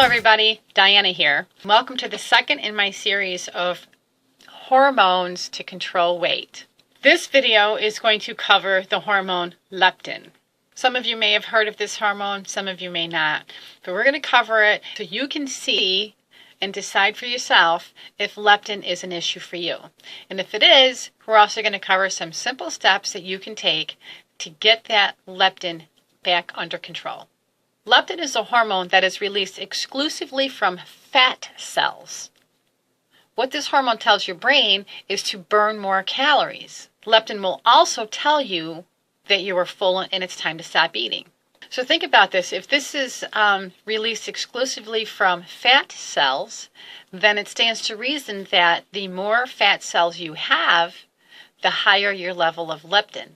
everybody, Diana here. Welcome to the second in my series of hormones to control weight. This video is going to cover the hormone leptin. Some of you may have heard of this hormone, some of you may not, but we're going to cover it so you can see and decide for yourself if leptin is an issue for you. And if it is, we're also going to cover some simple steps that you can take to get that leptin back under control. Leptin is a hormone that is released exclusively from fat cells. What this hormone tells your brain is to burn more calories. Leptin will also tell you that you are full and it's time to stop eating. So think about this. If this is released exclusively from fat cells, then it stands to reason that the more fat cells you have, the higher your level of leptin.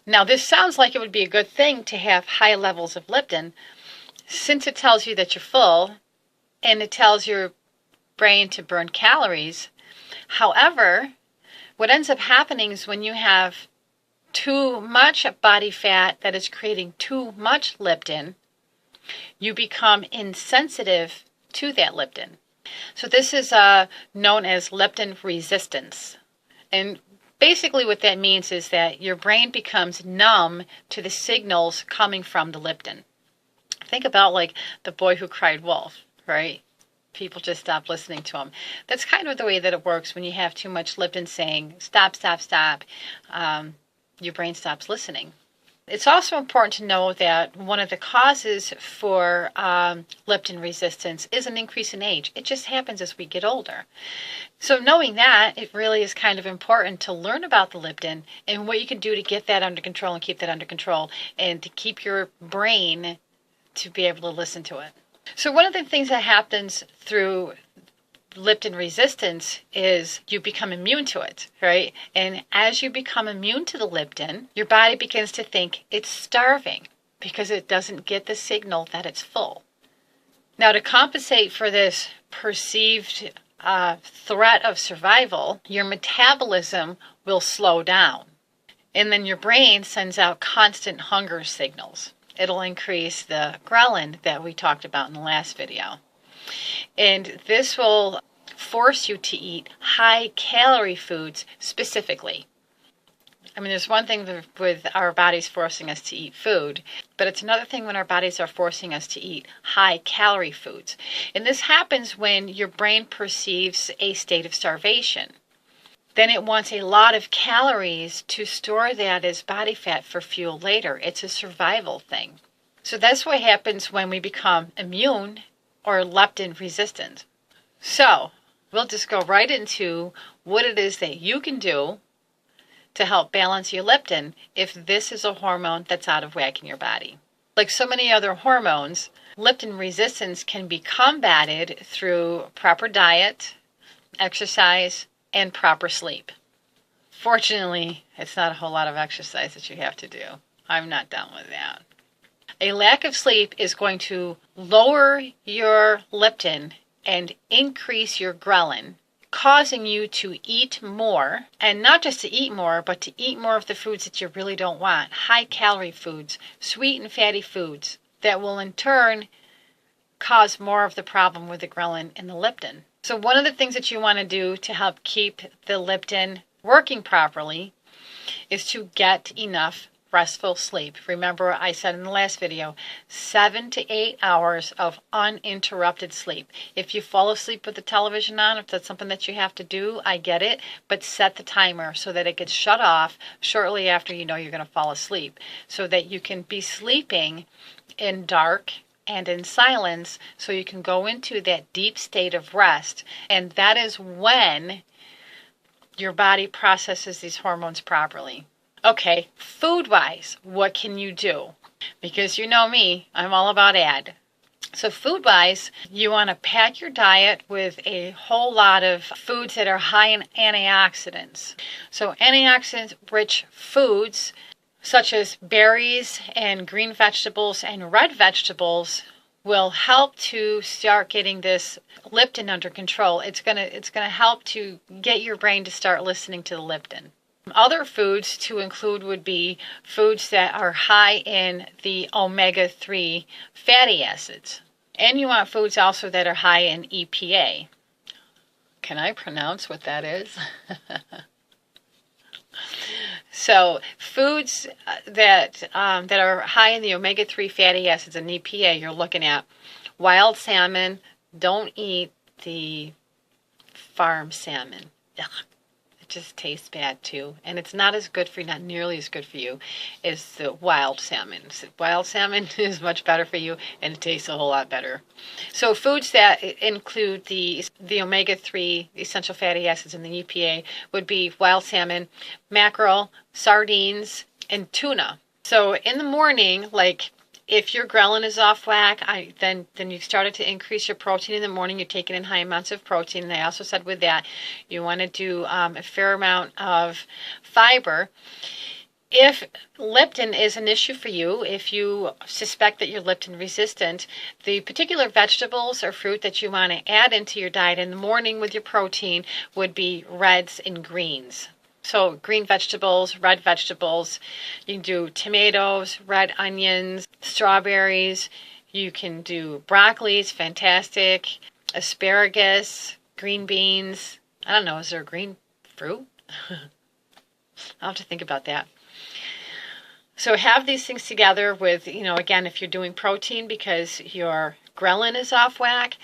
Now, this sounds like it would be a good thing to have high levels of leptin, since it tells you that you're full and it tells your brain to burn calories. However, what ends up happening is when you have too much body fat that is creating too much leptin, you become insensitive to that leptin. So this is known as leptin resistance. And basically what that means is that your brain becomes numb to the signals coming from the leptin. Think about like the boy who cried wolf, right? People just stop listening to him. That's kind of the way that it works when you have too much leptin saying, stop, stop, stop. Your brain stops listening. It's also important to know that one of the causes for leptin resistance is an increase in age. It just happens as we get older. So knowing that, it really is kind of important to learn about the leptin and what you can do to get that under control and keep that under control and to keep your brain to be able to listen to it. So one of the things that happens through leptin resistance is you become immune to it, right? And as you become immune to the leptin, your body begins to think it's starving because it doesn't get the signal that it's full. Now, to compensate for this perceived threat of survival, your metabolism will slow down. And then your brain sends out constant hunger signals. It'll increase the ghrelin that we talked about in the last video. And this will force you to eat high-calorie foods specifically. I mean, there's one thing with our bodies forcing us to eat food, but it's another thing when our bodies are forcing us to eat high-calorie foods. And this happens when your brain perceives a state of starvation. Then it wants a lot of calories to store that as body fat for fuel later. It's a survival thing. So that's what happens when we become immune or leptin resistant. So we'll just go right into what it is that you can do to help balance your leptin if this is a hormone that's out of whack in your body. Like so many other hormones, leptin resistance can be combated through proper diet, exercise, and proper sleep. Fortunately, it's not a whole lot of exercise that you have to do. I'm not done with that. A lack of sleep is going to lower your leptin and increase your ghrelin, causing you to eat more, and not just to eat more, but to eat more of the foods that you really don't want. High-calorie foods, sweet and fatty foods that will in turn cause more of the problem with the ghrelin and the leptin. So one of the things that you want to do to help keep the leptin working properly is to get enough restful sleep. Remember, I said in the last video, 7 to 8 hours of uninterrupted sleep. If you fall asleep with the television on, if that's something that you have to do, I get it, but set the timer so that it gets shut off shortly after you know you're going to fall asleep, so that you can be sleeping in dark and in silence, so you can go into that deep state of rest. And that is when your body processes these hormones properly. Okay, food-wise, what can you do? Because you know me, I'm all about add. So food-wise, you want to pack your diet with a whole lot of foods that are high in antioxidants. So antioxidant-rich foods such as berries and green vegetables and red vegetables will help to start getting this leptin under control. It's gonna help to get your brain to start listening to the leptin. Other foods to include would be foods that are high in the omega-3 fatty acids. And you want foods also that are high in EPA. Can I pronounce what that is? So foods that are high in the omega-3 fatty acids and EPA, you're looking at wild salmon. Don't eat the farm salmon. Ugh. It just tastes bad too. And it's not as good for you, not nearly as good for you as the wild salmon. Wild salmon is much better for you and it tastes a whole lot better. So foods that include the omega-3 essential fatty acids and the EPA would be wild salmon, mackerel, sardines, and tuna. So in the morning, like if your ghrelin is off whack, then you started to increase your protein in the morning. You're taking in high amounts of protein. And I also said with that, you want to do a fair amount of fiber. If leptin is an issue for you, if you suspect that you're leptin resistant, the particular vegetables or fruit that you want to add into your diet in the morning with your protein would be reds and greens. So green vegetables, red vegetables, you can do tomatoes, red onions, strawberries, you can do broccoli, it's fantastic, asparagus, green beans. I don't know, is there a green fruit? I'll have to think about that. So have these things together with, again, if you're doing protein because your ghrelin is off whack,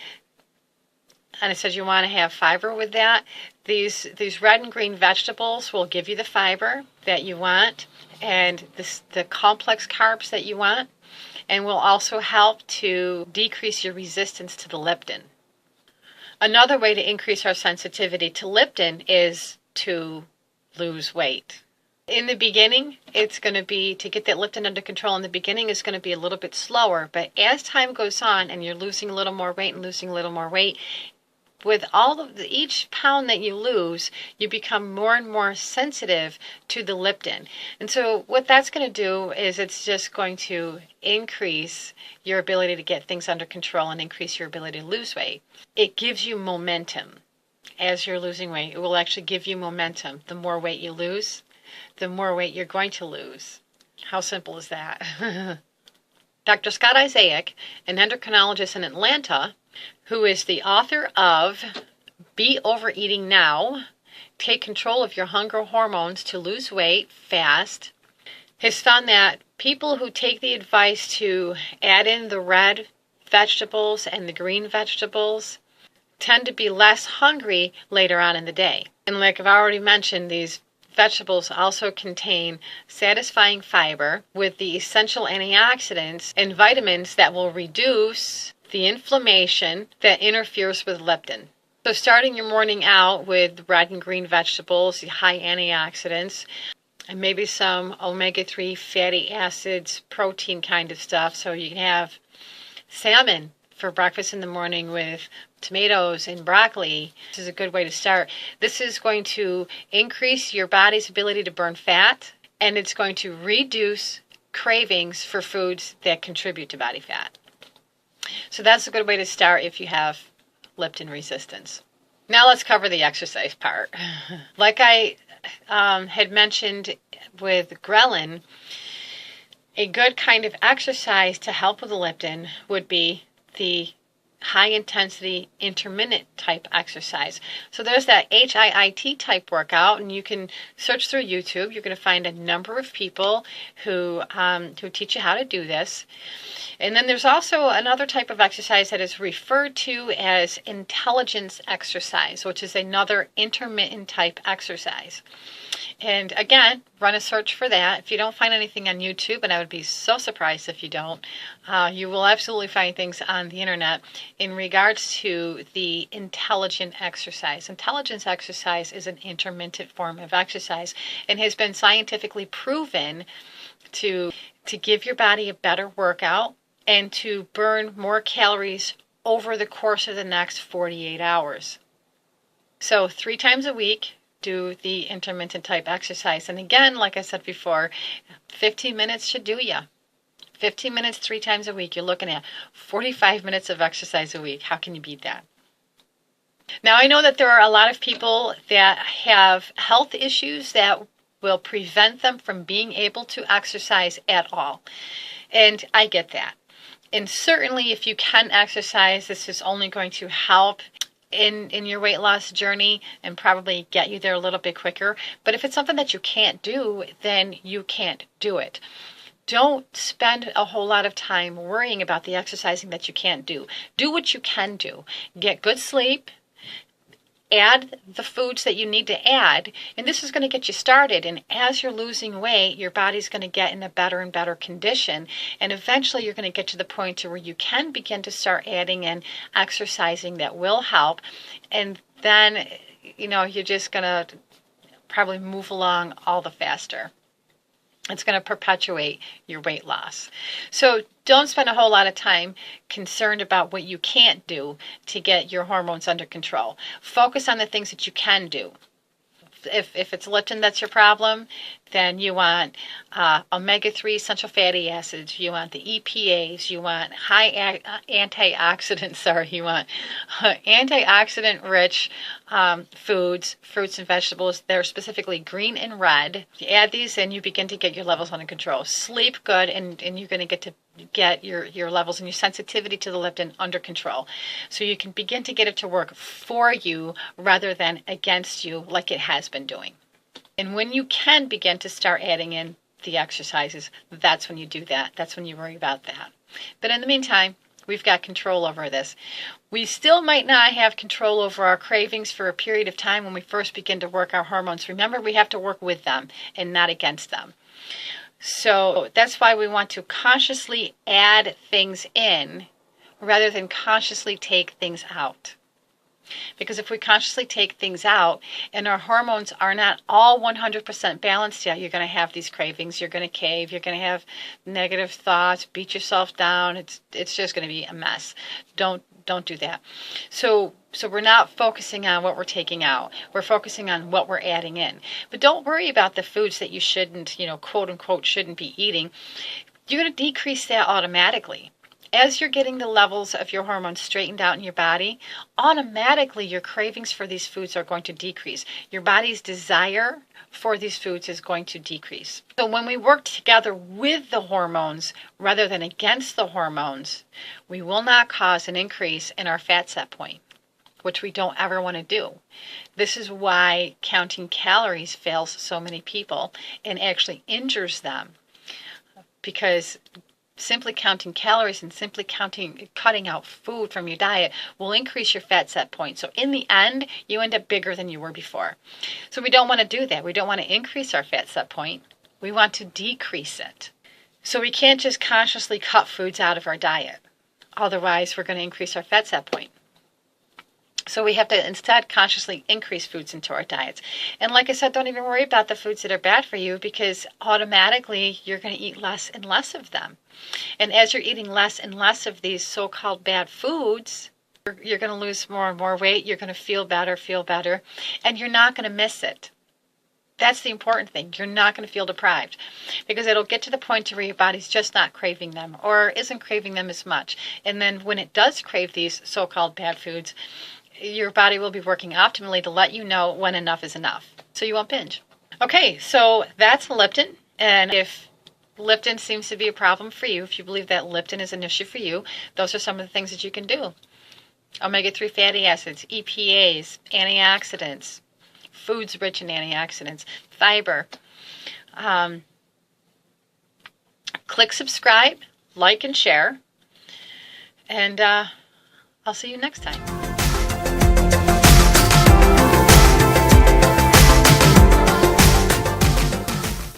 and it says you want to have fiber with that. These red and green vegetables will give you the fiber that you want and the complex carbs that you want, and will also help to decrease your resistance to the leptin. Another way to increase our sensitivity to leptin is to lose weight. In the beginning, it's going to be, to get that leptin under control in the beginning is going to be a little bit slower, but as time goes on and you're losing a little more weight and losing a little more weight, with each pound that you lose, you become more and more sensitive to the leptin. And so what that's going to do is it's just going to increase your ability to get things under control and increase your ability to lose weight. It gives you momentum as you're losing weight. It will actually give you momentum. The more weight you lose, the more weight you're going to lose. How simple is that? Dr. Scott Isaac, an endocrinologist in Atlanta, who is the author of Be Overeating Now, Take Control of Your Hunger Hormones to Lose Weight Fast, has found that people who take the advice to add in the red vegetables and the green vegetables tend to be less hungry later on in the day. And like I've already mentioned, these vegetables also contain satisfying fiber with the essential antioxidants and vitamins that will reduce the inflammation that interferes with leptin. So starting your morning out with red and green vegetables, high antioxidants, and maybe some omega-3 fatty acids, protein kind of stuff. So you can have salmon for breakfast in the morning with tomatoes and broccoli. This is a good way to start. This is going to increase your body's ability to burn fat, and it's going to reduce cravings for foods that contribute to body fat. So that's a good way to start if you have leptin resistance. Now let's cover the exercise part. Like I had mentioned with ghrelin, a good kind of exercise to help with the leptin would be the high intensity intermittent type exercise. So there's that HIIT type workout, and you can search through YouTube. You're going to find a number of people who teach you how to do this. And then there's also another type of exercise that is referred to as intelligence exercise, which is another intermittent type exercise. And again, run a search for that. If you don't find anything on YouTube, and I would be so surprised if you don't, you will absolutely find things on the internet in regards to the intelligent exercise. Intelligence exercise is an intermittent form of exercise and has been scientifically proven to give your body a better workout and to burn more calories over the course of the next 48 hours. So 3 times a week, do the intermittent type exercise. And again, like I said before, 15 minutes should do ya. 15 minutes 3 times a week. You're looking at 45 minutes of exercise a week. How can you beat that? Now, I know that there are a lot of people that have health issues that will prevent them from being able to exercise at all. And I get that. And certainly if you can exercise, this is only going to help in your weight loss journey and probably get you there a little bit quicker. But if it's something that you can't do, then you can't do it. Don't spend a whole lot of time worrying about the exercising that you can't do. Do what you can do. Get good sleep. Add the foods that you need to add, and this is going to get you started. And as you're losing weight, your body's going to get in a better and better condition, and eventually you're going to get to the point to where you can begin to start adding in exercising that will help, and then you're just going to probably move along all the faster. It's going to perpetuate your weight loss. So don't spend a whole lot of time concerned about what you can't do to get your hormones under control. Focus on the things that you can do. If it's leptin that's your problem, then you want omega-3 essential fatty acids, you want the EPAs, you want high antioxidants, you want antioxidant-rich foods, fruits and vegetables. They're specifically green and red. You add these and you begin to get your levels under control. Sleep good, and you're going to get your levels and your sensitivity to the leptin under control. So you can begin to get it to work for you rather than against you like it has been doing. And when you can begin to start adding in the exercises, that's when you do that. That's when you worry about that. But in the meantime, we've got control over this. We still might not have control over our cravings for a period of time when we first begin to work our hormones. Remember, we have to work with them and not against them. So that's why we want to consciously add things in rather than consciously take things out. Because if we consciously take things out and our hormones are not all 100% balanced yet, you're going to have these cravings, you're going to cave, you're going to have negative thoughts, beat yourself down. It's just going to be a mess. Don't do that. So we're not focusing on what we're taking out. We're focusing on what we're adding in. But don't worry about the foods that you shouldn't, quote unquote, shouldn't be eating. You're going to decrease that automatically. As you're getting the levels of your hormones straightened out in your body, automatically your cravings for these foods are going to decrease. Your body's desire for these foods is going to decrease. So when we work together with the hormones rather than against the hormones, we will not cause an increase in our fat set point, which we don't ever want to do. This is why counting calories fails so many people and actually injures them, because simply counting calories and simply cutting out food from your diet will increase your fat set point. So in the end, you end up bigger than you were before. So we don't want to do that. We don't want to increase our fat set point. We want to decrease it. So we can't just consciously cut foods out of our diet. Otherwise, we're going to increase our fat set point. So we have to instead consciously increase foods into our diets. And like I said, don't even worry about the foods that are bad for you, because automatically you're going to eat less and less of them. And as you're eating less and less of these so-called bad foods, you're going to lose more and more weight. You're going to feel better, and you're not going to miss it. That's the important thing. You're not going to feel deprived, because it'll get to the point where your body's just not craving them or isn't craving them as much. And then when it does crave these so-called bad foods, your body will be working optimally to let you know when enough is enough, so you won't binge. Okay, so that's leptin. And if leptin seems to be a problem for you, if you believe that leptin is an issue for you, those are some of the things that you can do. Omega-3 fatty acids, EPAs, antioxidants, foods rich in antioxidants, fiber. Click subscribe, like, and share. And I'll see you next time.